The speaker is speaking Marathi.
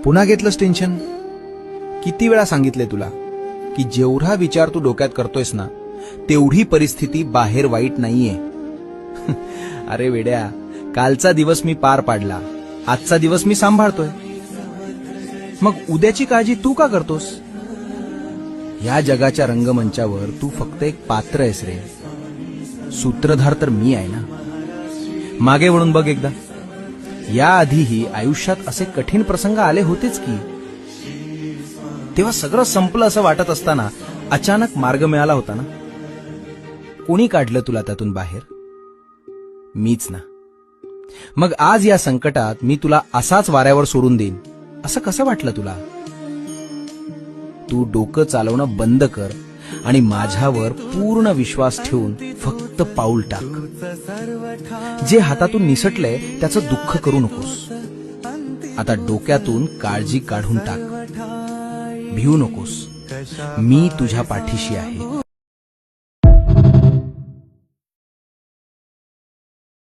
पुन्हा घेतलंस टेन्शन? किती वेळा सांगितले तुला की जेवढा विचार तू डोक्यात करतोयस ना तेवढी परिस्थिती बाहेर वाईट नाहीये. अरे वेड्या, कालचा दिवस मी पार पाडला, आजचा दिवस मी सांभाळतोय. मग उद्याची काळजी तू का करतोस? या जगाच्या रंगमंचावर तू फक्त एक पात्र आहेस रे. सूत्रधार तर मी आहे ना. मागे वळून बघ एकदा. याआधीही आयुष्यात असे कठीण प्रसंग आले होतेच की. तेव्हा सगळं संपलं असं वाटत असताना अचानक मार्ग मिळाला होता ना. कोणी काढलं तुला त्यातून बाहेर? मीच ना. मग आज या संकटात मी तुला असाच वाऱ्यावर सोडून देईन असं कसं वाटलं तुला? तू डोकं चालवणं बंद कर आणि माझ्यावर पूर्ण विश्वास ठेवून फक्त पाऊल टाक. जे हातातून निसटलंय त्याचं दुःख करू नकोस. आता डोक्यातून काळजी काढून टाक. भिवू नकोस. मी तुझ्या पाठीशी आहे.